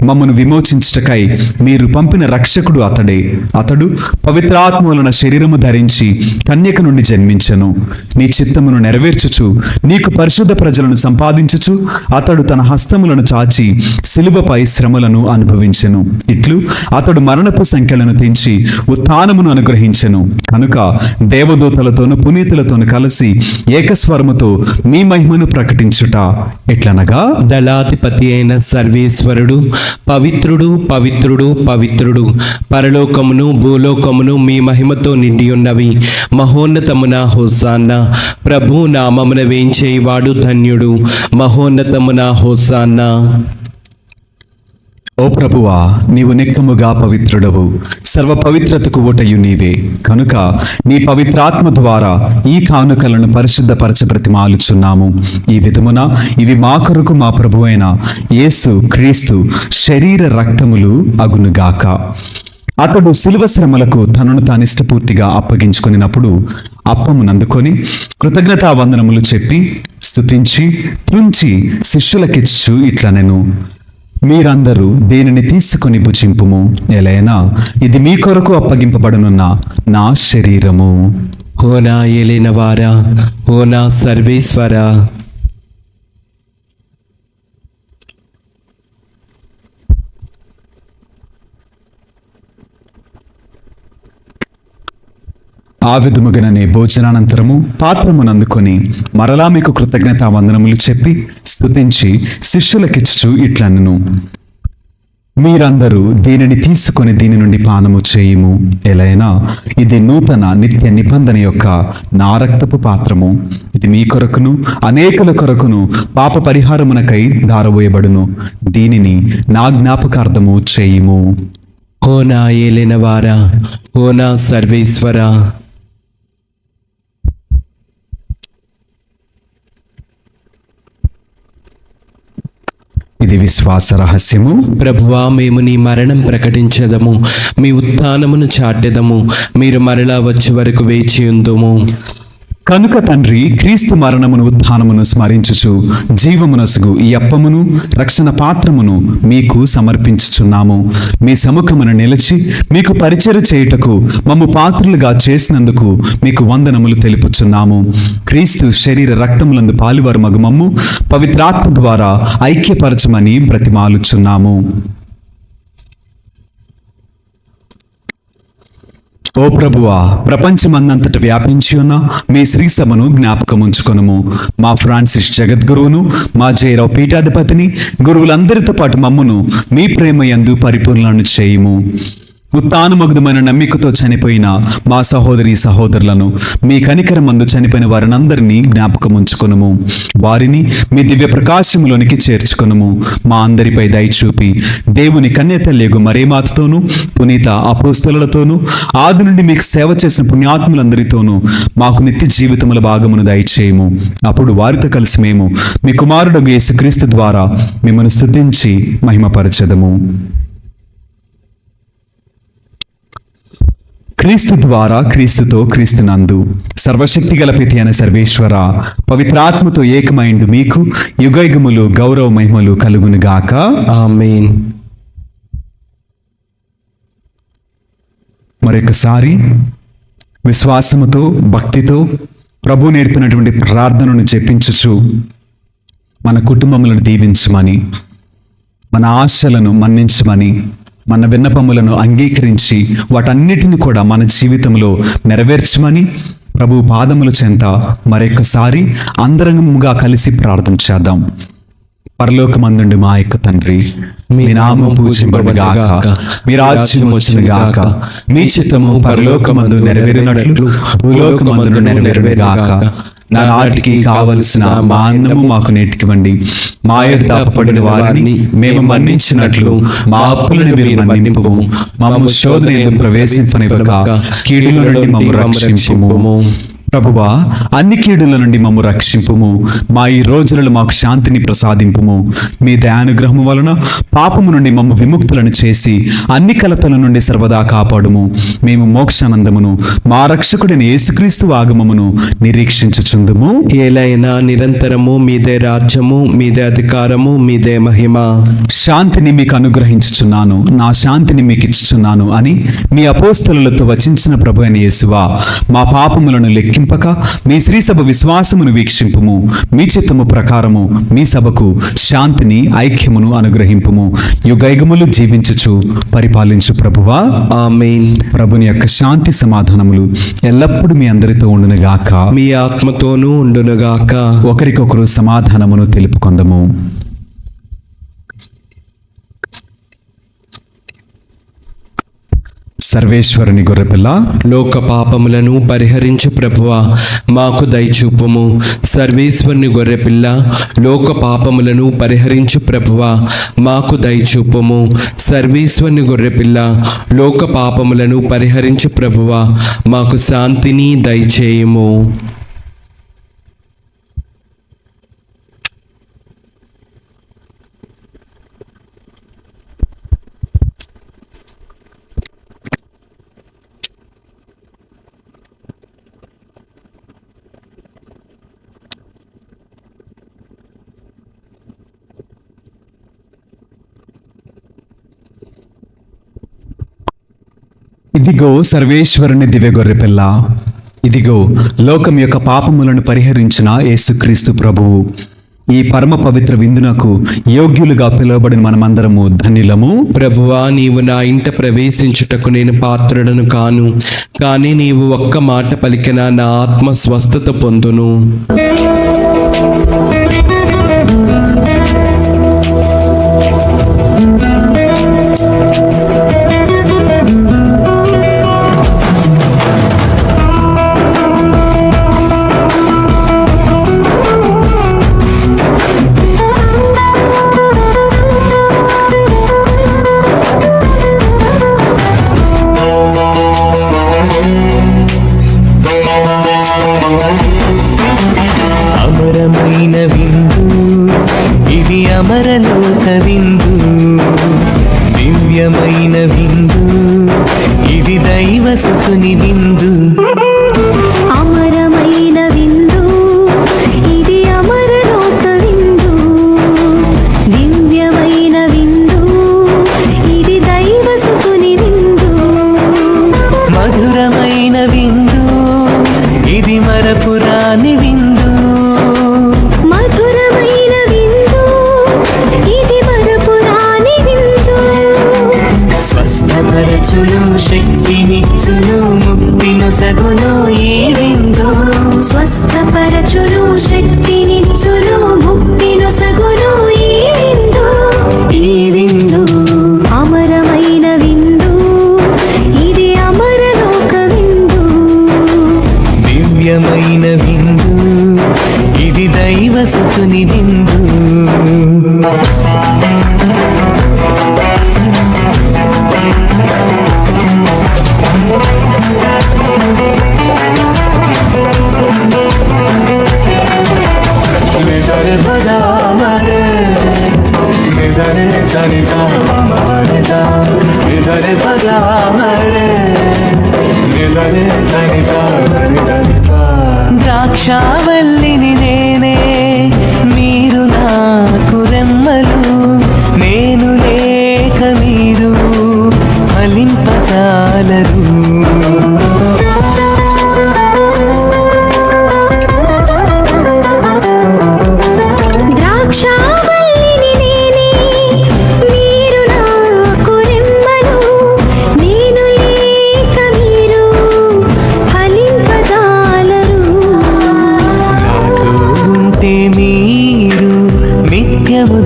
మమ్మను విమోచించుటకై మీరు పంపిన రక్షకుడు అతడే. అతడు పవిత్రాత్మ వలన శరీరము ధరించి కన్యక నుండి జన్మించెను. నీ చిత్తమును నెరవేర్చుచు నీకు పరిశుద్ధ ప్రజలను సంపాదించుచు అతడు తన హస్తములను చాచి సిలువపై శ్రమలను అనుభవించెను. ఇట్లు అతడు మరణపు సంఖ్యలను తెంచి ఉత్థానమును అనుగ్రహించెను. కనుక దేవదూతలతోను పునీతులతోను కలిసి ఏకస్వరముతో మీ మహిమను ప్రకటించు ఎట్లనగా, దళాధిపతి అయిన సర్వేశ్వరుడు పవిత్రుడు, పవిత్రుడు, పవిత్రుడు. పరలోకమును భూలోకమును మీ మహిమతో నిండి ఉన్నవి. మహోన్నతమున హోసాన్న. ప్రభు నామమున వేంచేవాడు ధన్యుడు. మహోన్నతమున హోసాన్న. ఓ ప్రభువా, నీవు నిక్కముగా పవిత్రుడవు, సర్వ పవిత్రతకు ఊటయు నీవే. కనుక నీ పవిత్రాత్మ ద్వారా ఈ కానుకలను పరిశుద్ధపరచ బ్రతిమాలుచున్నాము. ఈ విధమున ఇవి మా కొరకు మా ప్రభువైన యేసు క్రీస్తు శరీర రక్తములు అగునుగాక. అతడు శిలువ శ్రమలకు తనను తానిష్టపూర్తిగా అప్పగించుకున్నప్పుడు అప్పమునందుకొని కృతజ్ఞతా వందనములు చెప్పి స్తుతించి త్రుంచి శిష్యులకిచ్చు ఇట్లనెను, మీరందరూ దీనిని తీసుకొని భుజింపుము. ఎలైనా ఇది మీ కొరకు అప్పగింపబడనున్న నా శరీరము. ఓనా ఏలిన వారా, ఓనా సర్వేశ్వరా. ఆ విధముగానే భోజనానంతరము పాత్రమునందుకొని మరలా మీకు కృతజ్ఞతా వందనములు చెప్పి స్తుతించి శిష్యులకిచ్చు ఇట్లనెను, మీరందరూ దీనిని తీసుకొని దీని నుండి పానము చేయుము. ఎలైనా ఇది నూతన నిత్య నిబంధన యొక్క నా రక్తపు పాత్రము. ఇది మీ కొరకును అనేకుల కొరకును పాప పరిహారమునకై ధారబోయబడును. దీనిని నా జ్ఞాపకార్థము చేయుము. ఓనా ఏలిన వారా, ఓనా సర్వేశ్వరా. ఇది విశ్వాస రహస్యము. ప్రభువా, మేము నీ మరణం ప్రకటించదము, మీ ఉత్థానమును చాటెదము. మీరు మరలా వచ్చే వరకు వేచియుందుము. కనుక తండ్రి, క్రీస్తు మరణమును ఉత్థానమును స్మరించుచు జీవమునసుగు ఈ అప్పమును రక్షణ పాత్రమును మీకు సమర్పించుచున్నాము. మీ సముఖమును నిలిచి మీకు పరిచర్య చేయుటకు మమ్ము పాత్రులుగా చేసినందుకు మీకు వందనములు తెలుపుచున్నాము. క్రీస్తు శరీర రక్తములందు పాలువారు మగు మమ్ము పవిత్రాత్మ ద్వారా ఐక్యపరచమని బ్రతిమాలుచున్నాము. ఓ ప్రభువా, ప్రపంచమందంతట వ్యాపించి ఉన్న మీ శ్రీ సభను జ్ఞాపకముంచుకొనుము. మా ఫ్రాన్సిస్ జగద్గురువును, మా జయరావు పీఠాధిపతిని, గురువులందరితో పాటు మమ్మును మీ ప్రేమ యందు పరిపూర్ణను చేయుము. ఉత్తానమగుదమైన నమ్మికతో చనిపోయిన మా సహోదరి సహోదరులను, మీ కనికరమందు చనిపోయిన వారినందరినీ జ్ఞాపకముంచుకొనుము. వారిని మీ దివ్య ప్రకాశములోనికి చేర్చుకొనుము. మా అందరిపై దయచూపి దేవుని కన్యతల్యగు మరేమాతతోనూ పునీత అపోస్తలులతోనూ ఆది నుండి మీకు సేవ చేసిన పుణ్యాత్ములందరితోనూ మాకు నిత్య జీవితముల భాగమును దయచేయము. అప్పుడు వారితో కలిసి మేము మీ కుమారుడు యేసుక్రీస్తు ద్వారా మిమ్మల్ని స్తుతించి మహిమపరచెదము. క్రీస్తు ద్వారా, క్రీస్తుతో, క్రీస్తునందు సర్వశక్తి గల పితి అయిన సర్వేశ్వర, పవిత్రాత్మతో ఏకమైండు మీకు యుగయుగములు గౌరవ మహిమలు కలుగునుగాక. ఆమేన్. మరొకసారి విశ్వాసముతో, భక్తితో ప్రభు నేర్పినటువంటి ప్రార్థనను జపించుచు మన కుటుంబములను దీవించమని, మన ఆశలను మన్నించమని, మన విన్నపములను అంగీకరించి వాటన్నిటిని కూడా మన జీవితంలో నెరవేర్చమని ప్రభు పాదముల చెంత మరొకసారి అందరముగా కలిసి ప్రార్థన చేద్దాం. పరలోకమందుండి మా యొక్క తండ్రి, మీ నామం పూజింపబడుగాక, మీ రాజ్యం వచ్చునుగాక, మీ చిత్తము పరలోకమందు నెరవేరినట్లు భూలోకమందు నెరవేరుగాక. నాటికి కావలసిన మా అన్నము మాకు నేటికివ్వండి. మా యొక్క అప్పడిన వారిని మేము మన్నించినట్లు మా అప్పులను మీరు మన్నింపుము. మమ్ము శోధనలో ప్రవేశింపనివ్వక కీడుల నుండి మమ్ము రక్షింపుము. ప్రభువా, అన్ని కీడుల నుండి మమ్ము రక్షింపుము. మా ఈ రోజులలో మాకు శాంతిని ప్రసాదింపుము. మీ దయానుగ్రహము వలన పాపము నుండి మమ్ము విముక్తులను చేసి అన్ని కలతల నుండి సర్వదా కాపాడుము. మేము మోక్షానందమును మా రక్షకుడైన యేసుక్రీస్తు ఆగమమును నిరీక్షించుచుందుము. ఏలైనా నిరంతరము మీదే రాజ్యము, మీదే అధికారము, మీదే మహిమ. శాంతిని మీకు అనుగ్రహించుచున్నాను, నా శాంతిని మీకు ఇచ్చుచున్నాను అని మీ అపోస్తలులతో వచించిన ప్రభు అయిన యేసువా, మా పాపములను లెక్కింపక మీ శ్రీ సభ విశ్వాసమును వీక్షింపుము. మీ చిత్తము ప్రకారము మీ సభకు శాంతిని, ఐక్యమును అనుగ్రహింపుము. యుగయుగములు జీవించుచు పరిపాలించు ప్రభువా, ఆమేన్. ప్రభుని యొక్క శాంతి సమాధానములు ఎల్లప్పుడూ మీ అందరితో ఉండునుగాక, మీ ఆత్మతోనూ ఉండునుగాక. ఒకరికొకరు సమాధానమును తెలుపుకొందము. సర్వేశ్వరుని గొర్రెపిల్ల, లోక పాపములను పరిహరించు ప్రభువా, మాకు దయచూపుము. సర్వేశ్వరుని గొర్రెపిల్ల, లోక పాపములను పరిహరించు ప్రభువా, మాకు దయచూపుము. సర్వేశ్వరుని గొర్రెపిల్ల, లోక పాపములను పరిహరించు ప్రభువా, మాకు శాంతిని దయచేయుము. ఇదిగో సర్వేశ్వరుని దివ్య గొర్రెపిల్ల, ఇదిగో లోకం యొక్క పాపములను పరిహరించిన యేసుక్రీస్తు ప్రభువు. ఈ పరమ పవిత్ర విందునకు యోగ్యులుగా పిలువబడిన మనమందరము ధన్యులము. ప్రభువా, నీవు నా ఇంట ప్రవేశించుటకు నేను పాత్రుడను కాను, కానీ నీవు ఒక్క మాట పలికిన నా ఆత్మ స్వస్థత పొందును. అమరమైన విందు ఇది, అమరలోక విందు. దివ్యమైన విందు ఇది, దైవసుతుని విందు. అమరమైన విందు ఇది, అమరలోక విందు. దివ్యమైన విందు ఇది, దైవసుతుని విందు. మధురమైన విందు ఇది, మరపురాని విందు. మధురమైన విందు ఇది, మరపురాని విందు. స్వస్థపరచును, శక్తినిచ్చును, ముక్తినొసగును ఈ విందు. స్వస్థపరచును, శక్తినిచ్చును, ముక్తినొసగును ఈ విందు. ఈ విందు అమరమైన విందు ఇది, అమరలోక విందు. దివ్యమైన విందు ఇది, దైవసుతుని విందు. ద్రాక్షావల్లిని నేనే, మీరు నాకు రెమ్మలు. నేను లేక మీరు ఫలింపజాలరు. ద్రాక్షావల్లిని నేనే, మీరు నాకు రెమ్మలు. నేను లేక మీరు ఫలింపజాలరు. నాతో ఉంటే మీరు నిత్యము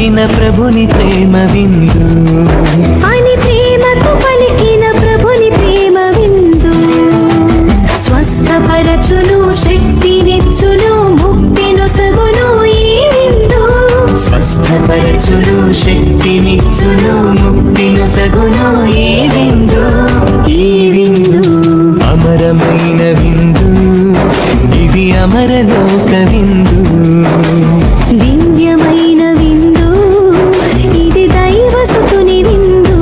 పలికిన ప్రభుని ప్రేమ విందు అని ప్రేమతో పలికిన ప్రభుని ప్రేమ విందు స్వస్థపరచును శక్తినిచ్చును ముక్తినొసగును ఈ విందు స్వస్థపరచును శక్తినిచ్చును ముక్తినొసగును ఈ విందు అమరమైన విందు ఇది అమరలోక విందు దివ్యమైన విందు ఇది దైవసుతుని విందు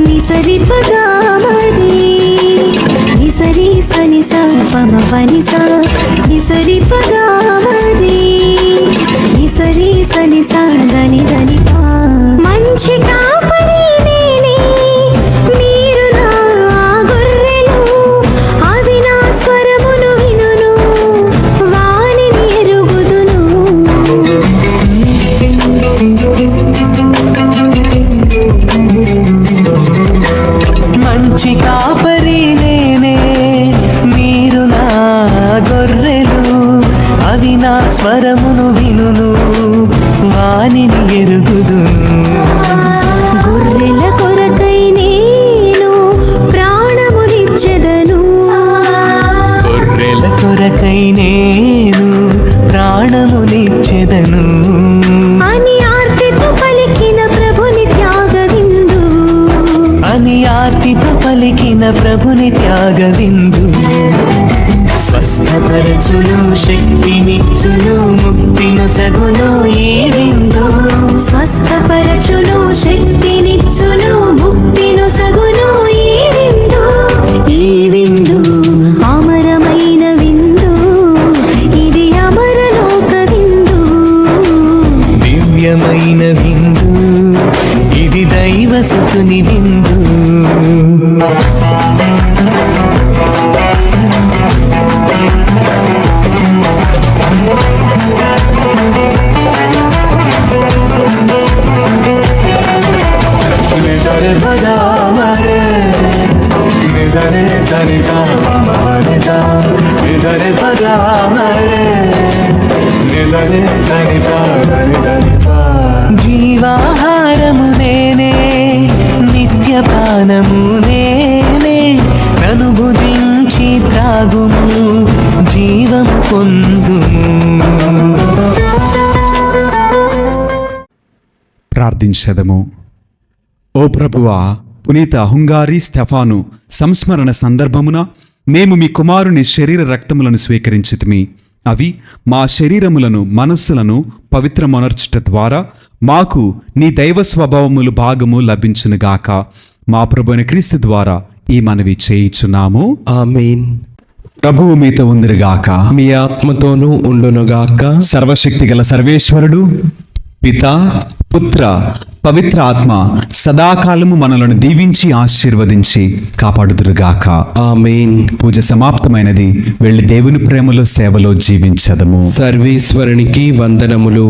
నిసరిపగా మరి నిసరి సని స పమ పని స నిసరిపగా మరి నిసరి సని స దని దని పా మంచి కాపరి నేనే మీరు నా గొర్రెలు అవి నా స్వరమును వినును వానిని ఎరుగుదును మంచి కాపరి నేనే మీరు నా గొర్రెలు అవి నా స్వరమును వినును వానిని ఎరుగుదును గొర్రెల కొరకై నేను ప్రాణమునిచ్చెదను గొర్రెల కొరకై నేను ప్రాణమునిచ్చెదను అని ఆర్తితో పలికిన ప్రభుని త్యాగ విందు అని ఆర్తితో పలికిన ప్రభుని త్యాగ విందు స్వస్థపరచును శక్తినిచ్చును ముక్తినొసగును ఈ విందు స్వస్థపరచును శక్తినిచ్చును ముక్తినొసగును ఈ విందు అమరమైన విందు ఇది అమరలోక విందు దివ్యమైన విందు ఇది దైవసుతుని విందు జీవాహారము నేనే నిత్యపానము నేనే నన్ను భుజించి త్రాగుము జీవము పొందుము ప్రార్థించదము. ఓ ప్రభువా, పునీత హుంగారి స్టెఫాను సంస్మరణ సందర్భమున మేము మీ కుమారుని శరీర రక్తములను స్వీకరించితిమి. అవి మా శరీరములను మనస్సులను పవిత్రమొనర్చుట ద్వారా మాకు నీ దైవ స్వభావములు భాగము లభించునుగాక. మా ప్రభువైన క్రీస్తు ద్వారా ఈ మనవి చేయుచున్నాము. ఆమేన్. ప్రభువు మీతో ఉందిరుగాక. మీ ఆత్మతోనూ ఉండునుగాక. సర్వశక్తిగల సర్వేశ్వరుడు పితా పుత్ర పవిత్ర ఆత్మ సదాకాలము మనలను దీవించి ఆశీర్వదించి కాపాడుదురుగాక. ఆమేన్. పూజ సమాప్తమైనది. వెళ్ళి దేవుని ప్రేమలో సేవలో జీవించదము. సర్వేశ్వరునికి వందనములు.